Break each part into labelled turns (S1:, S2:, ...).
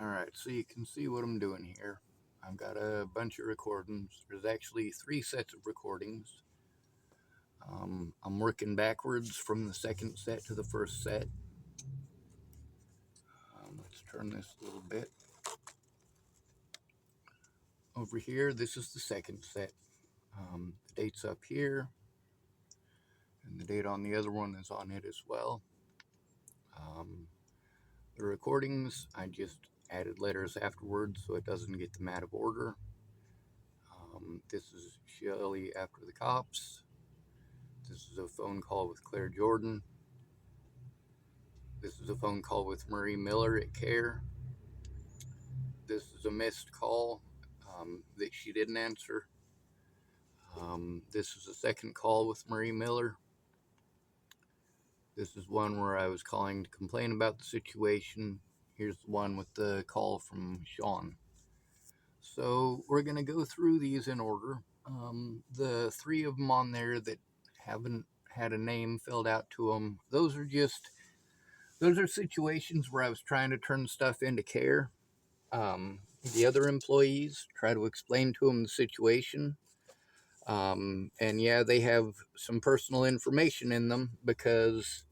S1: Alright, so you can see what I'm doing here. I've got a bunch of recordings. There's actually 3 sets of recordings. I'm working backwards from the second set to the first set. Let's turn this a little bit. Over here, this is the second set. The date's up here, and the date on the other one is on it as well. The recordings, I just added letters afterwards so it doesn't get them out of order. This is Shelly after the cops. This is a phone call with Claire Jordan. This is a phone call with Marie Miller at CARE. This is a missed call that she didn't answer. This is a second call with Marie Miller. This is one where I was calling to complain about the situation. Here's the one with the call from Sean. So we're going to go through these in order. The 3 of them on there that haven't had a name filled out to them, those are situations where I was trying to turn stuff into CARE. The other employees try to explain to them the situation. And yeah, they have some personal information in them because,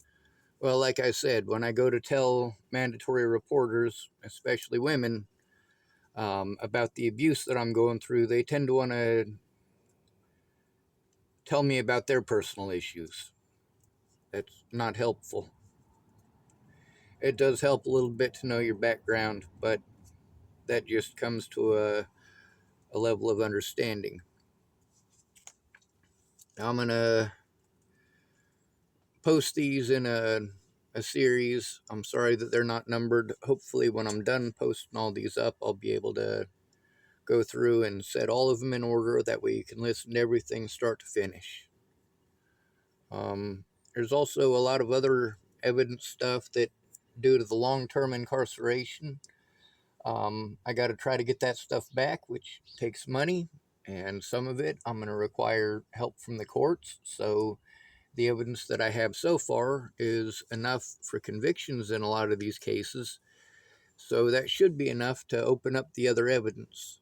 S1: well, like I said, when I go to tell mandatory reporters, especially women, about the abuse that I'm going through, they tend to want to tell me about their personal issues. That's not helpful. It does help a little bit to know your background, but that just comes to a level of understanding. Now I'm going to post these in a series. I'm sorry that they're not numbered. Hopefully when I'm done posting all these up, I'll be able to go through and set all of them in order. That way you can listen to everything start to finish. There's also a lot of other evidence stuff that, due to the long-term incarceration, I got to try to get that stuff back, which takes money, and some of it I'm going to require help from the courts. So the evidence that I have so far is enough for convictions in a lot of these cases, so that should be enough to open up the other evidence.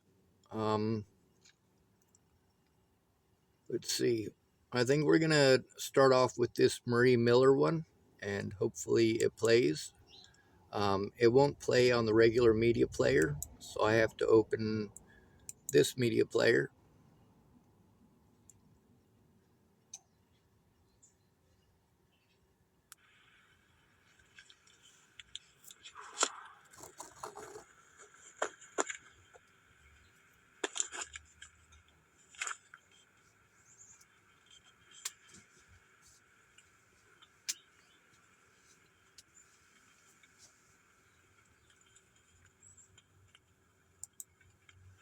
S1: Let's see. I think we're going to start off with this Marie Miller one, and hopefully it plays. It won't play on the regular media player, so I have to open this media player.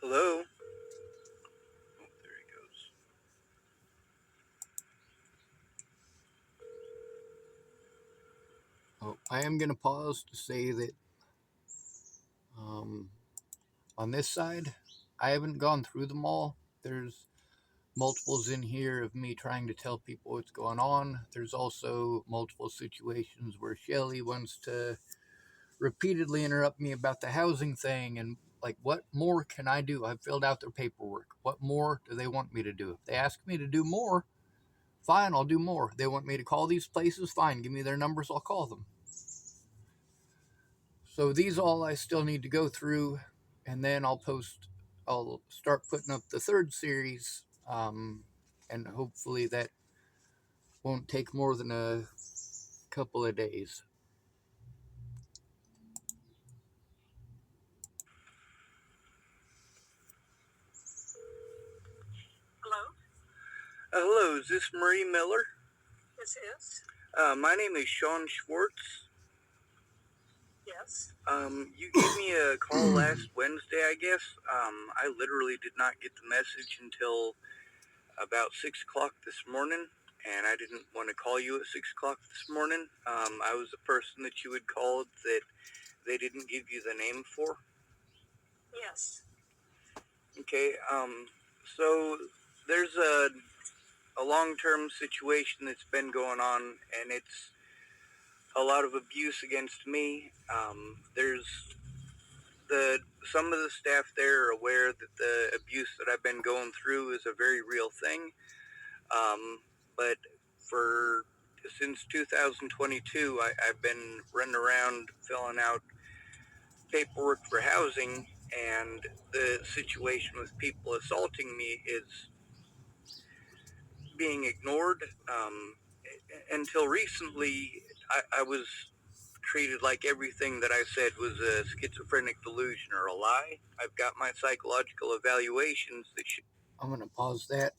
S1: Hello? Oh, there he goes. Oh, I am going to pause to say that on this side, I haven't gone through them all. There's multiples in here of me trying to tell people what's going on. There's also multiple situations where Shelly wants to repeatedly interrupt me about the housing thing, and like, what more can I do? I've filled out their paperwork. What more do they want me to do? If they ask me to do more, fine, I'll do more. They want me to call these places, fine, give me their numbers, I'll call them. So these all I still need to go through, and then I'll start putting up the 3rd series, and hopefully that won't take more than a couple of days.
S2: Hello,
S1: Hello, is this Marie Miller?
S2: this is.
S1: My name is Sean Schwartz.
S2: Yes.
S1: You gave me a call last Wednesday, I guess. I literally did not get the message until about 6 o'clock this morning, and I didn't want to call you at 6 o'clock this morning. I was the person that you had called that they didn't give you the name for.
S2: Yes.
S1: Okay, so there's a long-term situation that's been going on, and it's a lot of abuse against me. There's the some of the staff there are aware that the abuse that I've been going through is a very real thing. But for since 2022, I've been running around filling out paperwork for housing, and the situation with people assaulting me is being ignored. Until recently, I was treated like everything that I said was a schizophrenic delusion or a lie. I've got my psychological evaluations that should. I'm going to pause that.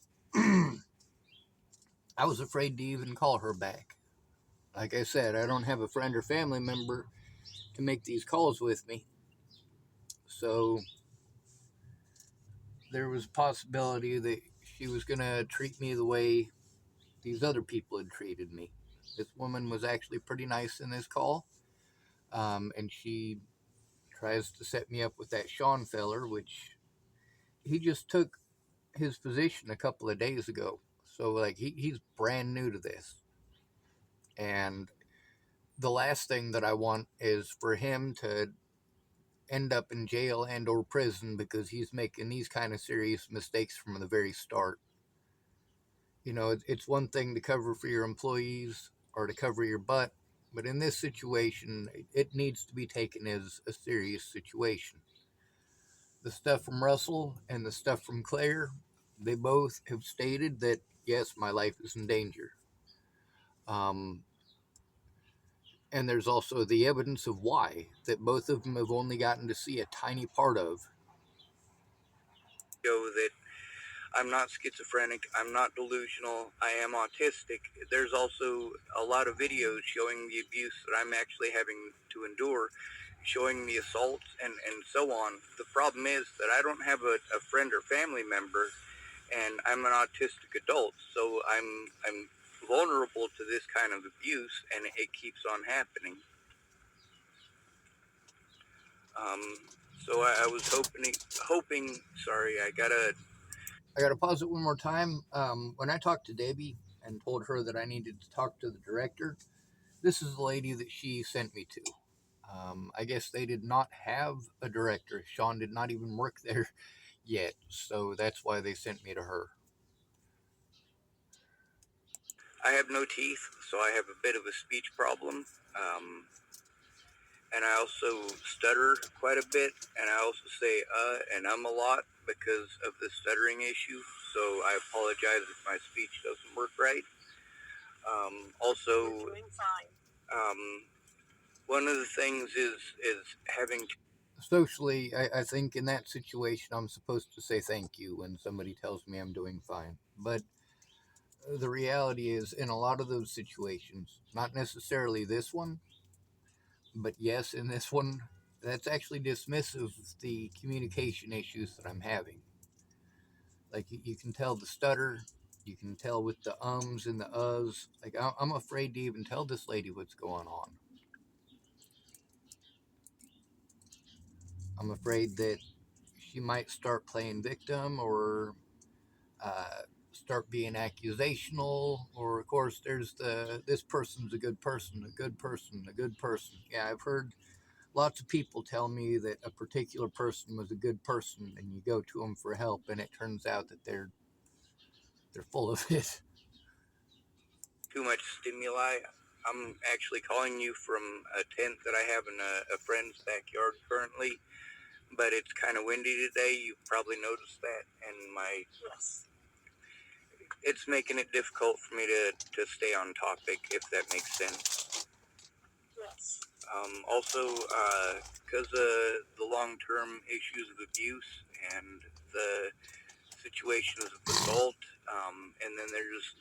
S1: I was afraid to even call her back. Like I said, I don't have a friend or family member to make these calls with me. So there was a possibility that she was going to treat me the way these other people had treated me. This woman was actually pretty nice in this call, and she tries to set me up with that Sean feller, which he just took his position a couple of days ago. So like he's brand new to this, and the last thing that I want is for him to end up in jail and or prison because he's making these kind of serious mistakes from the very start. You know, it's one thing to cover for your employees or to cover your butt, but in this situation, it needs to be taken as a serious situation. The stuff from Russell and the stuff from Claire, they both have stated that, yes, my life is in danger. Um, and there's also the evidence of why, that both of them have only gotten to see a tiny part of. Show that I'm not schizophrenic, I'm not delusional, I am autistic. There's also a lot of videos showing the abuse that I'm actually having to endure, showing the assaults and so on. The problem is that I don't have a friend or family member, and I'm an autistic adult, so I'm vulnerable to this kind of abuse, and it keeps on happening. Um, so I was hoping. Sorry, I gotta pause it one more time. When I talked to Debbie and told her that I needed to talk to the director, this is the lady that she sent me to. I guess they did not have a director. Sean did not even work there yet, so that's why they sent me to her. I have no teeth, so I have a bit of a speech problem. And I also stutter quite a bit, and I also say and a lot because of the stuttering issue, so I apologize if my speech doesn't work right. Also,
S2: You're doing fine.
S1: One of the things is having socially, I think in that situation I'm supposed to say thank you when somebody tells me I'm doing fine. But the reality is, in a lot of those situations, not necessarily this one, but yes, in this one, that's actually dismissive of the communication issues that I'm having. Like you can tell the stutter, you can tell with the ums and the uhs. Like I'm afraid to even tell this lady what's going on. I'm afraid that she might start playing victim or uh, start being accusational. Or of course, there's the this person's a good person, a good person, a good person. Yeah, I've heard lots of people tell me that a particular person was a good person, and you go to them for help, and it turns out that they're full of it. Too much stimuli. I'm actually calling you from a tent that I have in a friend's backyard currently, but it's kind of windy today. You've probably noticed that, and
S2: Yes.
S1: it's making it difficult for me to stay on topic, if that makes sense.
S2: Yes.
S1: Also, because of the long-term issues of abuse and the situations of assault, and then there's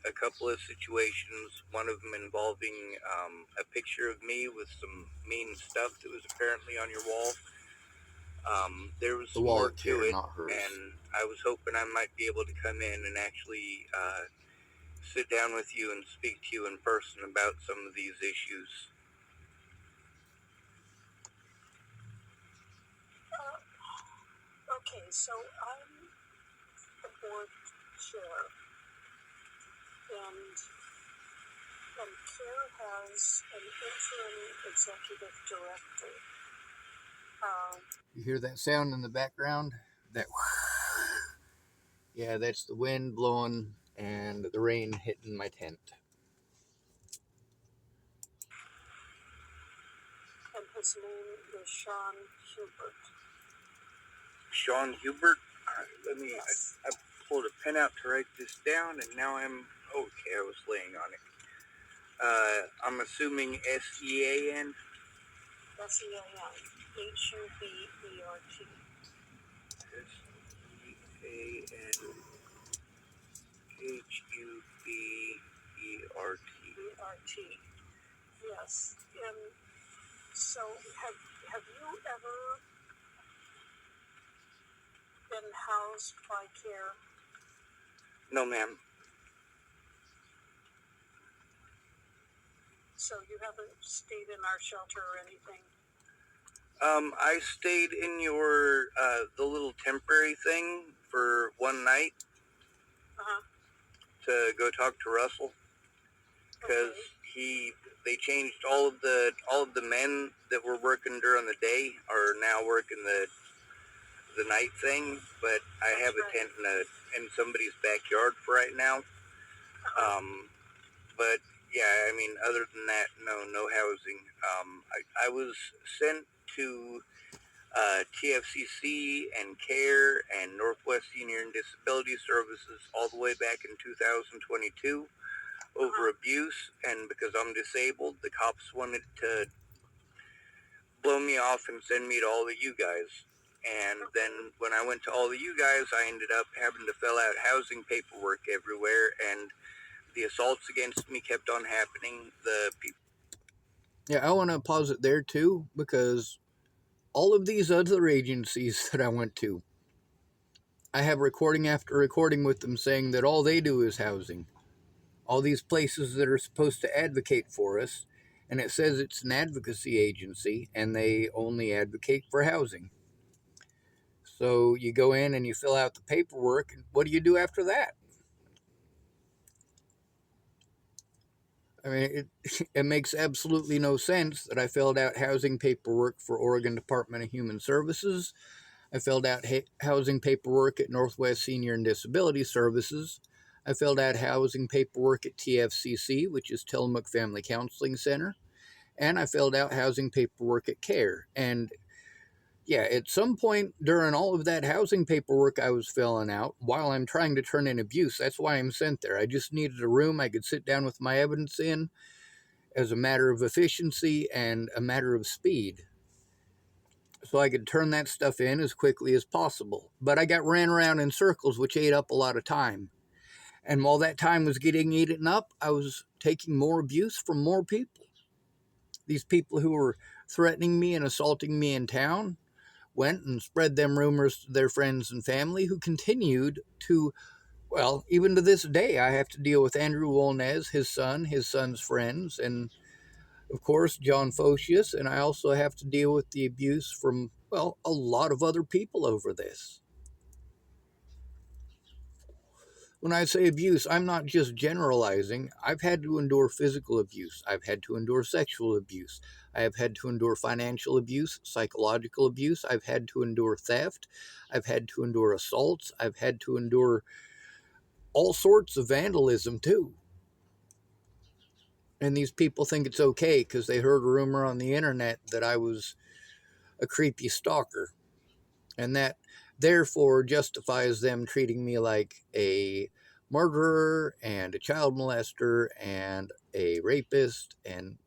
S1: a couple of situations, one of them involving a picture of me with some mean stuff that was apparently on your wall. There was some more to it, and I was hoping I might be able to come in and actually sit down with you and speak to you in person about some of these issues.
S2: Okay, so I'm the board chair, and CARE has an interim executive director.
S1: You hear that sound in the background? That yeah, that's the wind blowing and the rain hitting my tent.
S2: And his name is Sean Hubert.
S3: Sean Hubert? Let me,
S2: Yes.
S3: I pulled a pen out to write this down, and now I'm, okay, I was laying on it. I'm assuming S-E-A-N?
S2: S-E-A-N. H-U-B-E-R-T.
S3: S-E-A-N H-U-B-E-R-T.
S2: E-R-T. Yes. And so have you ever been housed by CARE?
S3: No, ma'am.
S2: So you haven't stayed in our shelter or anything?
S3: I stayed in your, the little temporary thing for one night to go talk to Russell. Because they changed all of the men that were working during the day are now working the night thing. But I have a tent in somebody's backyard for right now. But yeah, I mean, other than that, no housing. I was sent to TFCC and CARE and Northwest Senior and Disability Services all the way back in 2022 over abuse, and because I'm disabled, the cops wanted to blow me off and send me to all of you guys. And then when I went to all of you guys, I ended up having to fill out housing paperwork everywhere, and the assaults against me kept on happening. The people.
S1: Yeah, I want to pause it there too, because all of these other agencies that I went to, I have recording after recording with them saying that all they do is housing. All these places that are supposed to advocate for us, and it says it's an advocacy agency and they only advocate for housing. So you go in and you fill out the paperwork, and what do you do after that? I mean, it makes absolutely no sense that I filled out housing paperwork for Oregon Department of Human Services. I filled out housing paperwork at Northwest Senior and Disability Services. I filled out housing paperwork at TFCC, which is Tillamook Family Counseling Center. And I filled out housing paperwork at CARE. And yeah, at some point during all of that housing paperwork I was filling out, while I'm trying to turn in abuse, that's why I'm sent there. I just needed a room I could sit down with my evidence in as a matter of efficiency and a matter of speed, so I could turn that stuff in as quickly as possible. But I got ran around in circles, which ate up a lot of time. And while that time was getting eaten up, I was taking more abuse from more people. These people who were threatening me and assaulting me in town went and spread them rumors to their friends and family, who continued to, well, even to this day, I have to deal with Andrew Wolnez, his son's friends, and of course, John Photius, and I also have to deal with the abuse from, well, a lot of other people over this. When I say abuse, I'm not just generalizing. I've had to endure physical abuse. I've had to endure sexual abuse. I have had to endure financial abuse, psychological abuse. I've had to endure theft. I've had to endure assaults. I've had to endure all sorts of vandalism, too. And these people think it's okay because they heard a rumor on the internet that I was a creepy stalker. And that therefore justifies them treating me like a murderer and a child molester and a rapist. And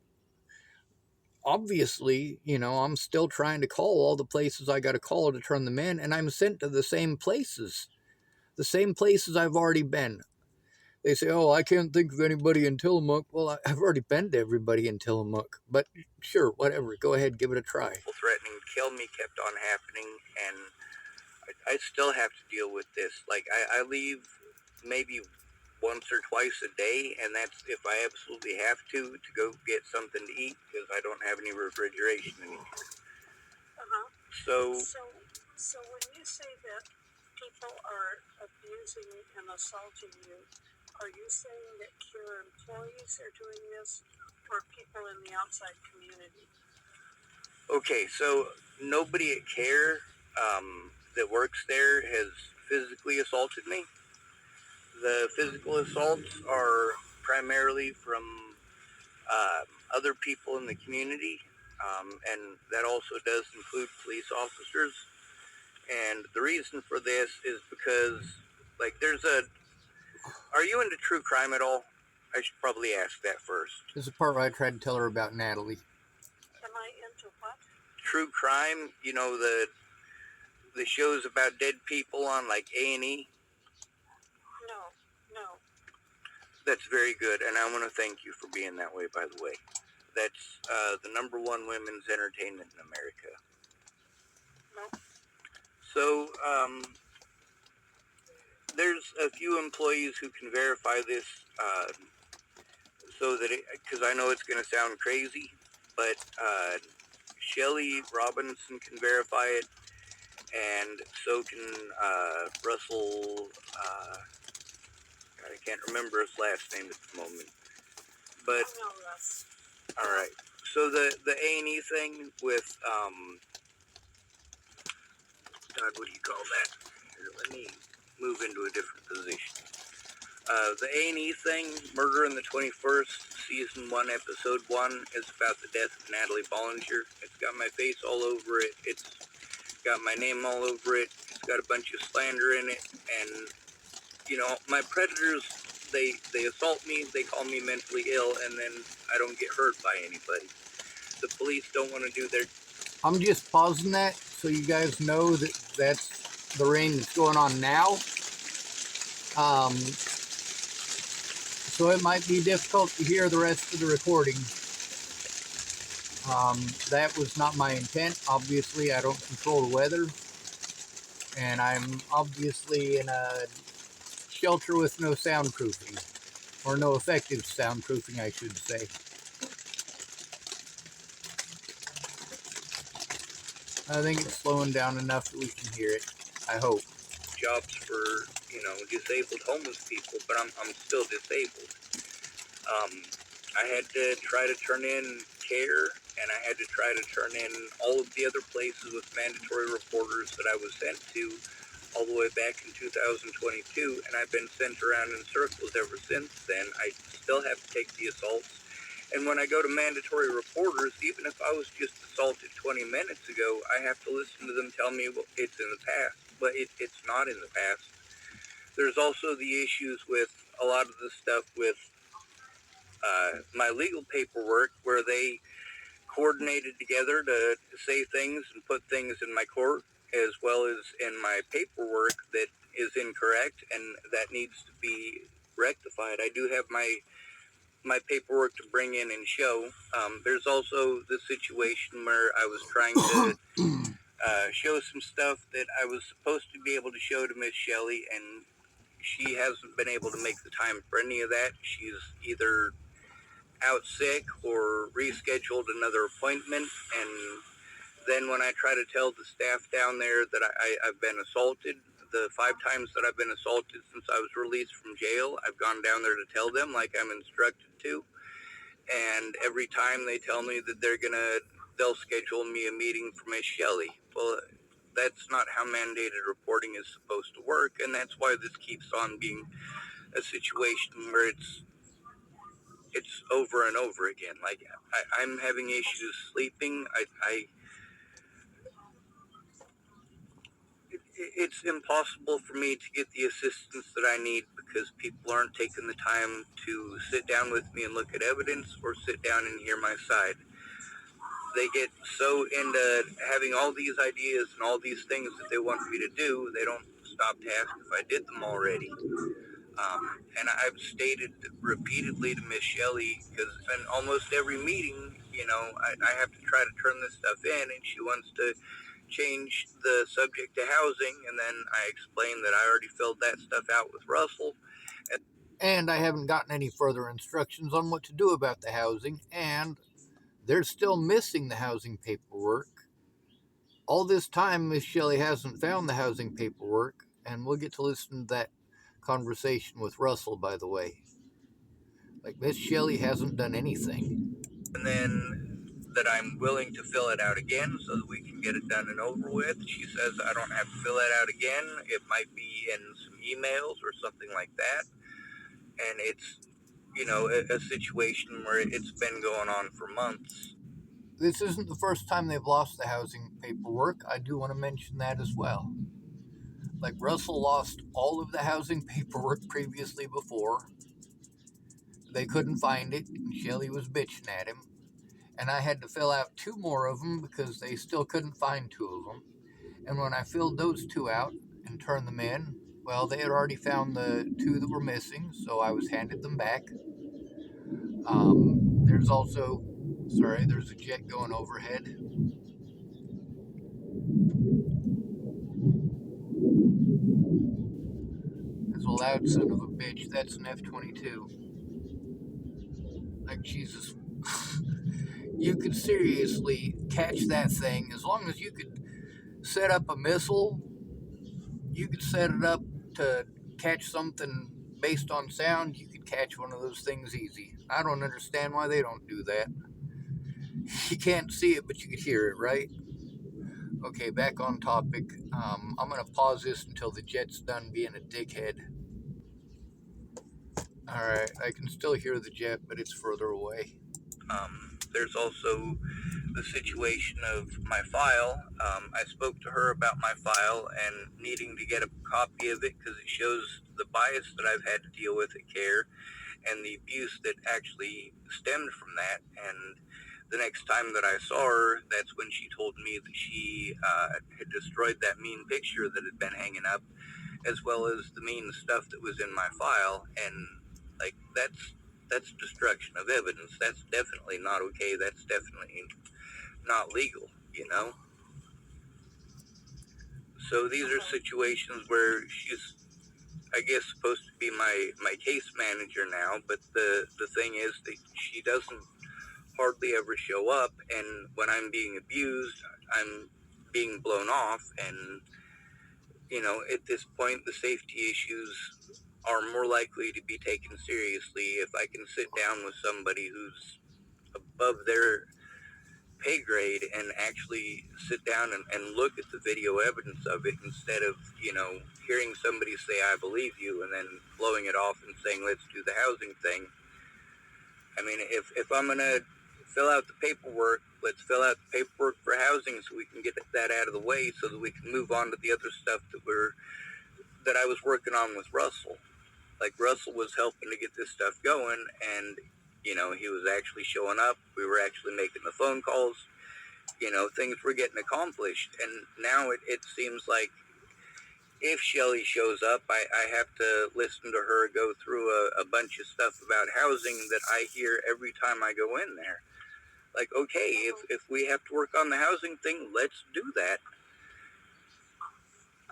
S1: obviously, I'm still trying to call all the places I got to call to turn them in, and I'm sent to the same places I've already been. They say, oh, I can't think of anybody in Tillamook. Well, I've already been to everybody in Tillamook, but sure, whatever, go ahead, give it a try.
S3: Threatening to kill me kept on happening, and I still have to deal with this. Like, I leave maybe once or twice a day, and that's if I absolutely have to go get something to eat, because I don't have any refrigeration anymore.
S2: So when you say that people are abusing and assaulting you, are you saying that CARE employees are doing this, or people in the outside community?
S3: Okay, so nobody at CARE that works there has physically assaulted me. The physical assaults are primarily from other people in the community, and that also does include police officers. And the reason for this is because, like, are you into true crime at all? I should probably ask that first.
S1: This is the part where I tried to tell her about Natalie.
S2: Am I into what?
S3: True crime, you know, the shows about dead people on like A&E.
S2: No.
S3: That's very good, and I want to thank you for being that way, by the way. That's the number one women's entertainment in America.
S2: No.
S3: So, there's a few employees who can verify this, so that because I know it's going to sound crazy, but Shelly Robinson can verify it, and so can Russell. I can't remember his last name at the moment, but
S2: I know Russ.
S3: all right. So the A&E thing with God, what do you call that? Here, let me move into a different position. The A&E thing, Murder in the 21st, Season 1, Episode 1, is about the death of Natalie Bollinger. It's got my face all over it. It's got my name all over it. It's got a bunch of slander in it. And, you know, my predators, they assault me, they call me mentally ill, and then I don't get hurt by anybody. The police don't want to do their...
S1: I'm just pausing that so you guys know that that's the rain that's going on now. So it might be difficult to hear the rest of the recording. That was not my intent. Obviously, I don't control the weather. And I'm obviously in a shelter with no soundproofing. Or no effective soundproofing, I should say. I think it's slowing down enough that we can hear it. I hope.
S3: Jobs for, you know, disabled homeless people, but I'm still disabled. I had to try to turn in CARE, and I had to try to turn in all of the other places with mandatory reporters that I was sent to all the way back in 2022, and I've been sent around in circles ever since then. I still have to take the assaults. And when I go to mandatory reporters, even if I was just assaulted 20 minutes ago, I have to listen to them tell me, well, it's in the past. But it's not in the past. There's also the issues with a lot of the stuff with my legal paperwork, where they coordinated together to say things and put things in my court, as well as in my paperwork that is incorrect and that needs to be rectified. I do have my paperwork to bring in and show. There's also the situation where I was trying to show some stuff that I was supposed to be able to show to Miss Shelley, and she hasn't been able to make the time for any of that. She's either out sick or rescheduled another appointment, and then when I try to tell the staff down there that I've been assaulted, the 5 times that I've been assaulted since I was released from jail, I've gone down there to tell them like I'm instructed to, and every time they tell me that they'll schedule me a meeting for Miss Shelley. Well, that's not how mandated reporting is supposed to work, and that's why this keeps on being a situation where it's over and over again. Like, I'm having issues sleeping. It's impossible for me to get the assistance that I need because people aren't taking the time to sit down with me and look at evidence or sit down and hear my side. They get so into having all these ideas and all these things that they want me to do, they don't stop to ask if I did them already. And I've stated repeatedly to Miss Shelley, because in almost every meeting, you know, I have to try to turn this stuff in, and she wants to change the subject to housing, and then I explain that I already filled that stuff out with Russell.
S1: And I haven't gotten any further instructions on what to do about the housing, and they're still missing the housing paperwork. All this time, Miss Shelley hasn't found the housing paperwork, and we'll get to listen to that conversation with Russell, by the way. Like, Miss Shelley hasn't done anything.
S3: And then that I'm willing to fill it out again so that we can get it done and over with. She says I don't have to fill it out again. It might be in some emails or something like that. And it's, a situation where it's been going on for months.
S1: This isn't the first time they've lost the housing paperwork. I do want to mention that as well. Like Russell lost all of the housing paperwork previously before. They couldn't find it, and Shelly was bitching at him. And I had to fill out two more of them because they still couldn't find two of them. And when I filled those two out and turned them in, well, they had already found the two that were missing, so I was handed them back. There's also, sorry, there's a jet going overhead. There's a loud son of a bitch. That's an F-22. Like, Jesus. You could seriously catch that thing as long as you could set up a missile. You could set it up to catch something based on sound. You could catch one of those things easy. I don't understand why they don't do that. You can't see it, but you could hear it, right? Okay, back on topic. I'm gonna pause this until the jet's done being a dickhead. Alright, I can still hear the jet, but it's further away.
S3: There's also the situation of my file. I spoke to her about my file and needing to get a copy of it because it shows the bias that I've had to deal with at CARE and the abuse that actually stemmed from that. And the next time that I saw her, that's when she told me that she had destroyed that mean picture that had been hanging up, as well as the mean stuff that was in my file. And like that's destruction of evidence. That's definitely not okay. That's definitely not legal. So these are situations where she's, I guess, supposed to be my case manager now, but the thing is that she doesn't hardly ever show up, and when I'm being abused, I'm being blown off, and at this point the safety issues are more likely to be taken seriously if I can sit down with somebody who's above their pay grade and actually sit down and look at the video evidence of it instead of, hearing somebody say, I believe you, and then blowing it off and saying, let's do the housing thing. I mean, if I'm going to fill out the paperwork, let's fill out the paperwork for housing so we can get that out of the way so that we can move on to the other stuff that I was working on with Russell. Like, Russell was helping to get this stuff going, and he was actually showing up. We were actually making the phone calls. Things were getting accomplished. And now it seems like if Shelly shows up, I have to listen to her go through a bunch of stuff about housing that I hear every time I go in there. Like, okay, if we have to work on the housing thing, let's do that.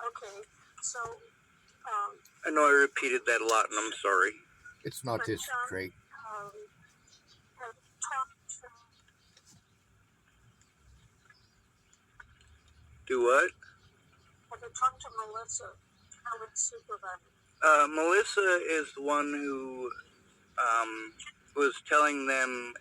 S2: Okay, so
S3: I know I repeated that a lot, and I'm sorry.
S1: It's not this great.
S2: have talked to
S3: Do what?
S2: have you talked to Melissa, current supervisor?
S3: Melissa is the one who was telling them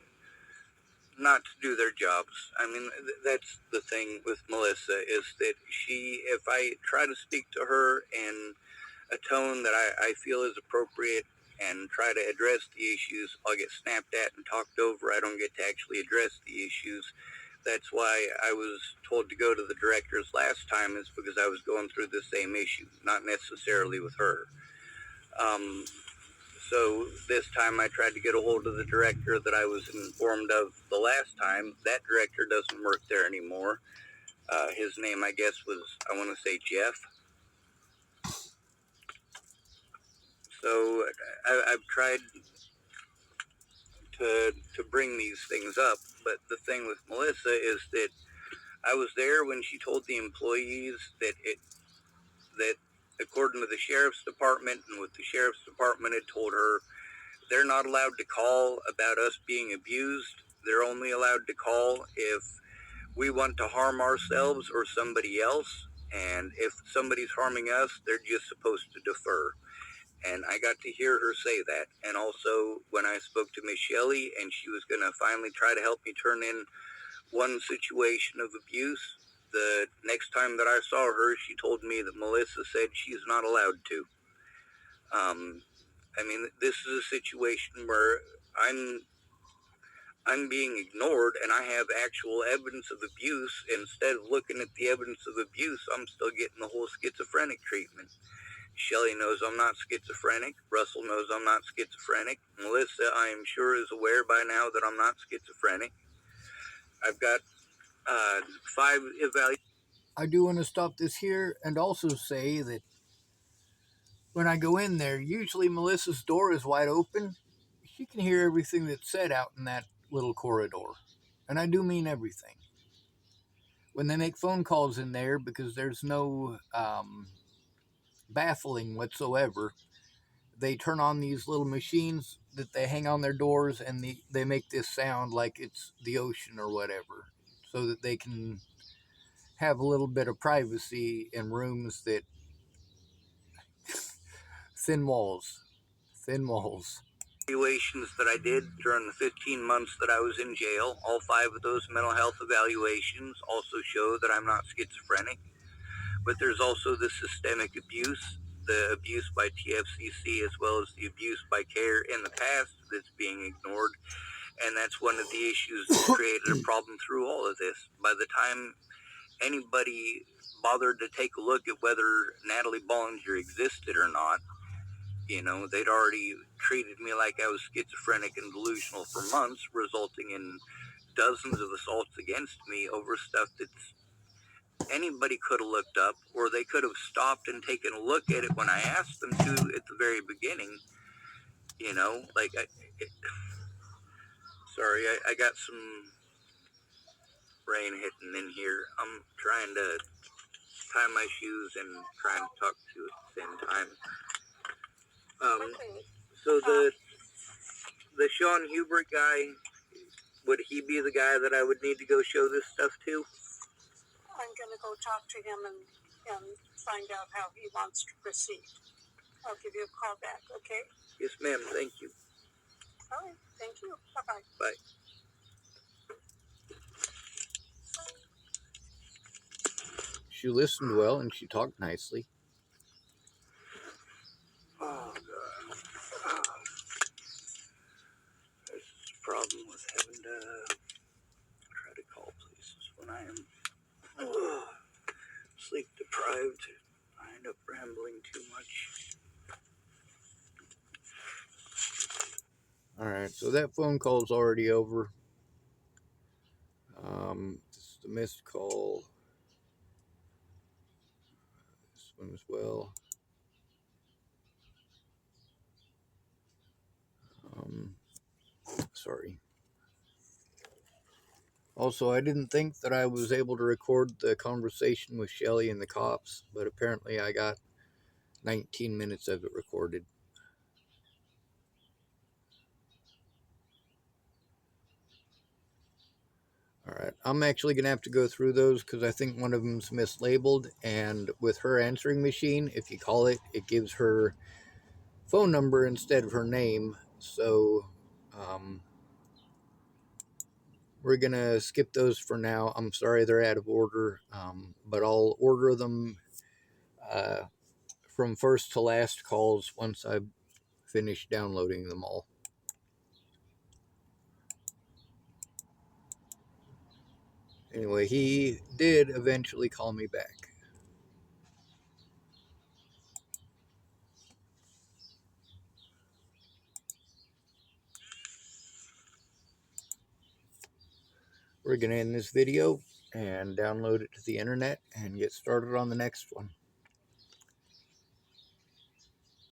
S3: not to do their jobs. I mean, that's the thing with Melissa, is that if I try to speak to her in a tone that I feel is appropriate and try to address the issues, I'll get snapped at and talked over. I don't get to actually address the issues. That's why I was told to go to the directors last time, is because I was going through the same issue, not necessarily with her. So this time I tried to get a hold of the director that I was informed of the last time. That director doesn't work there anymore. His name, I guess, was, I want to say, Jeff. So I've tried to bring these things up, but the thing with Melissa is that I was there when she told the employees that according to the sheriff's department and what the sheriff's department had told her, they're not allowed to call about us being abused. They're only allowed to call if we want to harm ourselves or somebody else. And if somebody's harming us, they're just supposed to defer. And I got to hear her say that. And also when I spoke to Miss Shelley and she was going to finally try to help me turn in one situation of abuse. The next time that I saw her, she told me that Melissa said she's not allowed to. I mean, this is a situation where I'm being ignored and I have actual evidence of abuse. Instead of looking at the evidence of abuse, I'm still getting the whole schizophrenic treatment. Shelley knows I'm not schizophrenic. Russell knows I'm not schizophrenic. Melissa, I am sure, is aware by now that I'm not schizophrenic. I've got 5 evaluations.
S1: I do want to stop this here and also say that when I go in there, usually Melissa's door is wide open. She can hear everything that's said out in that little corridor. And I do mean everything. When they make phone calls in there, because there's no baffling whatsoever, they turn on these little machines that they hang on their doors, and they make this sound like it's the ocean or whatever, so that they can have a little bit of privacy in rooms that thin walls, thin walls.
S3: Evaluations that I did during the 15 months that I was in jail. All 5 of those mental health evaluations also show that I'm not schizophrenic. But there's also the systemic abuse, the abuse by TFCC, as well as the abuse by CARE in the past that's being ignored. And that's one of the issues that created a problem through all of this. By the time anybody bothered to take a look at whether Natalie Bollinger existed or not, they'd already treated me like I was schizophrenic and delusional for months, resulting in dozens of assaults against me over stuff that's anybody could have looked up, or they could have stopped and taken a look at it when I asked them to at the very beginning. Sorry, I got some rain hitting in here. I'm trying to tie my shoes and trying to talk to you at the same time.
S2: Okay.
S3: So the Sean Hubert guy, would he be the guy that I would need to go show this stuff to?
S2: I'm going to go talk to him and find out how he wants to proceed. I'll give you a call back, okay?
S3: Yes, ma'am. Thank you.
S2: All right. Thank you. Bye-bye.
S3: Bye.
S1: She listened well and she talked nicely.
S3: Oh, God. This is a problem with having to try to call places when I am sleep deprived. I end up rambling too much.
S1: Alright, so that phone call's already over. This is the missed call. This one as well. Sorry. Also, I didn't think that I was able to record the conversation with Shelley and the cops, but apparently I got 19 minutes of it recorded. Alright, I'm actually going to have to go through those because I think one of them's mislabeled, and with her answering machine, if you call it, it gives her phone number instead of her name, so we're going to skip those for now. I'm sorry they're out of order, but I'll order them from first to last calls once I've finished downloading them all. Anyway, he did eventually call me back. We're going to end this video and download it to the internet and get started on the next one.